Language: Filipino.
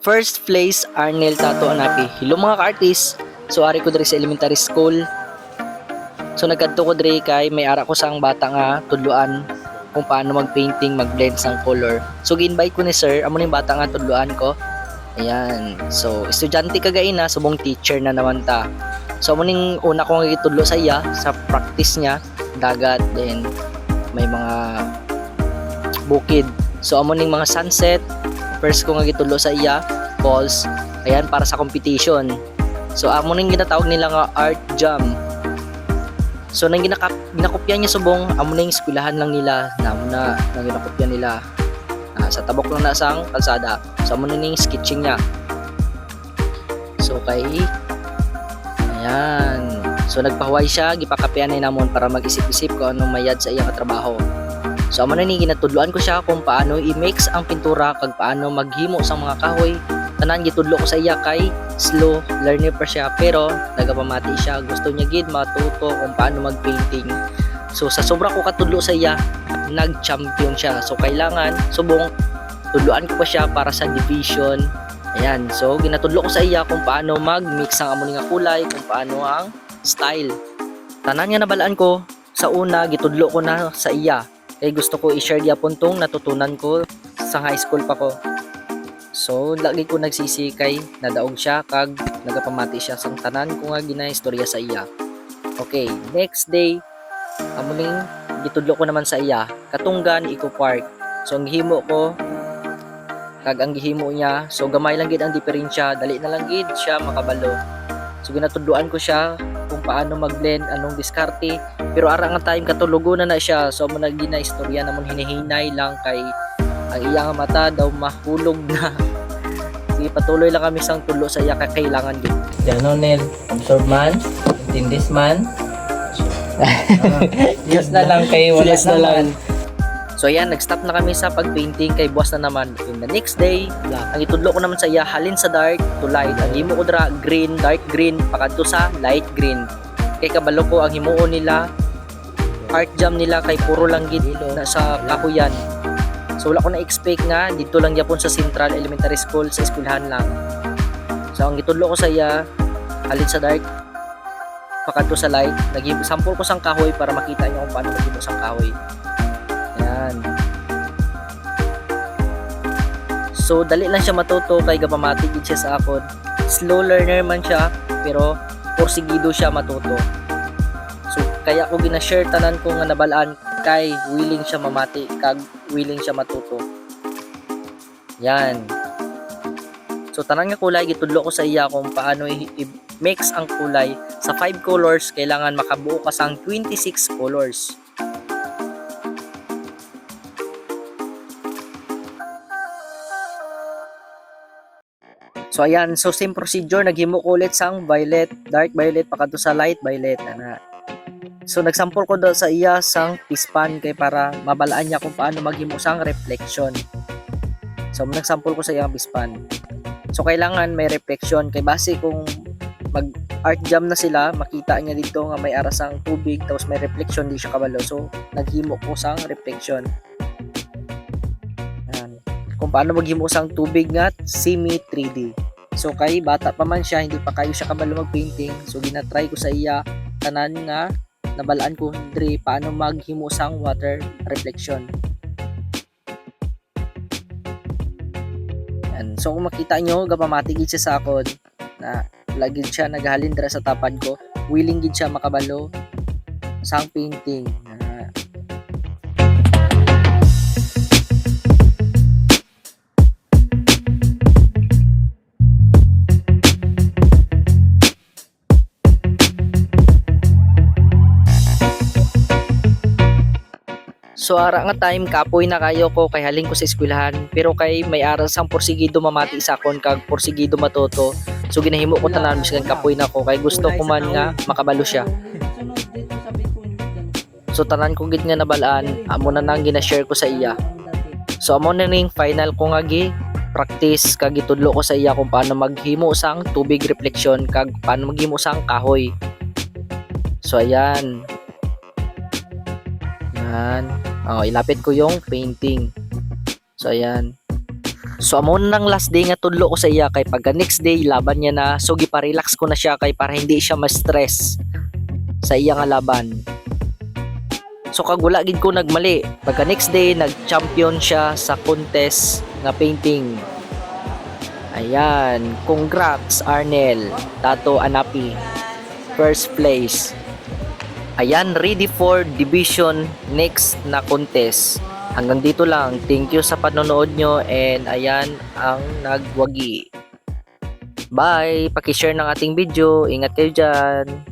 First place, Arnel Tato Anapi. Hello mga ka-artist. So ari ko diri sa elementary school. So nagkadto ko diri kay may ara ko sang bata nga tudloan kung paano mag-painting, mag-blend sang color. So gi-invite ko ni sir, amo ning bata nga tudloan ko. Ayan. So estudyante kagay na, subong teacher na naman ta. So amo ning una ko nga gitudlo sa iya sa practice niya, dagat, then may mga bukid. So amo ning mga sunset. First ko nga gitudlo sa iya, falls. Ayan, para sa competition. So amo ning ginatawag nila nga art jam. So nang ginakopya niya subong, amo ning eskwelahan lang nila na muna nang ginakopya nila. Sa tabok lang na sang kalsada. So amo ning sketching niya. So kay ayan. So nagpahuway siya, gipakapyan ni namon para mag-isip-isip kung anong mayad sa iyang trabaho. So amo na ni ginatudloan ko siya kung paano i-mix ang pintura kag paano maghimo sa mga kahoy. Tanan gitudlo ko sa iya kay slow learner pa siya pero nagapamati siya. Gusto niya gid matuto kung paano mag-painting. So sa sobra ko katudlo sa iya, nag-champion siya. So kailangan subong tudloan ko pa siya para sa division. Ayan. So ginatudlo ko sa iya kung paano mag-mix ang amo nga kulay, kung paano ang style. Tanan nga nabalaan ko sa una gitudlo ko na sa iya. Kaya gusto ko i-share gyapon tong natutunan ko sa high school pa ko. So lagi ko nagsisikay, nadaog siya kag nagapamati siya sang tanan ko nga ginaistorya sa iya. Okay, next day amo ning gitudlo ko naman sa iya, Katunggan Eco Park. So ang gihimo ko kag ang gihimo niya, so gamay lang gid ang diferensya, dali na lang gid siya makabalo. So ginatudloan ko siya kung paano mag-blend, anong diskarte. Pero ara nga time katulugo na siya. So mo nagina istorya namon hinihinay lang kay ang iyang mata daw mahulog na. Sige, patuloy lang kami sang tulo sa iya kailangan gid. Janonel, observe man, intindis man. Yes na lang kay wala Yes na lang. naman. So ayan, nag-stop na kami sa pag-painting kay buwas na naman. In the next day, ang itudlo ko naman sa iya, halin sa dark to light. Ang himo ko dra green, dark green, pakadto sa light green. Kay kabalo ko ang himuon nila, art jam nila kay puro lang gid na sa kahuyan. So wala ko na-expect nga dito lang gyapon sa Central Elementary School, sa eskwelahan lang. So ang gitudlo ko sa iya, halin sa dark, pakadto sa light. Nag-sample ko sang kahoy para makita niyo kung paano maghimo sang kahoy. Ayan. So dali lang siya matuto kay gapamati gid siya sa akon. Slow learner man siya pero porsigido siya matuto. So kaya ko gina-share tanan ko nga nabalaan kay willing siya mamati kag willing siya matuto. Yan. So tanan nga kulay gitudlo ko sa iya kung paano i-mix ang kulay. Sa 5 colors kailangan makabuo ka sang 26 colors. So ayan, so same procedure, naghimo ko ulit sang violet, dark violet pakadto sa light violet ana. So nagsample ko daw sa iya sang pispan kay para mabalaan niya kung paano maghimo sang reflection. So nagsample ko sa iya ang pispan. So kailangan may reflection kay base kung mag art jam na sila, makita niya dito nga may aras ang tubig tapos may reflection di siya kabalo. So naghimo ko sang reflection. Ayan. Kung paano maghimo sang tubig nga semi 3D. So kay bata pa man siya, hindi pa kayo siya kabalo mag-painting. So ginatry ko sa iya tanan nga nabalaan ko diri paano maghimo sang water reflection. And so kung makita nyo, gapamati gid siya sa akon na lagi siya naghalin dira sa tapad ko. Willing gid siya makabalo sang painting. So ara nga time kapoy na kayo ko kay haling ko sa eskwelahan pero kay may aral sang porsigido mamati sa akon kag porsigido matuto. So ginahimo ko tanan biskan kapoy na ko kay gusto ko man nga makabalo siya. So tanan ko gid nga nabalaan, amo na nang gina-share ko sa iya. So amo na ning final ko nga gi practice kag gitudlo ko sa iya kung paano maghimo sang tubig reflection kag paano maghimo sang kahoy. So ayan. Yan. Oh, ilapit ko yung painting. So ayan. So amo nang last day nga tudlo ko sa iya kay pagka next day laban niya na so gipa-relax ko na siya kay para hindi siya ma-stress sa iya nga laban. So kag wala gid ko nagmali, pagka next day nag-champion siya sa contest nga painting. Ayan, congrats Arnel, Tato Anapi. First place. Ayan, ready for division next na contest. Hanggang dito lang. Thank you sa panonood nyo and ayan ang nagwagi. Bye! Paki-share ng ating video. Ingat kayo dyan.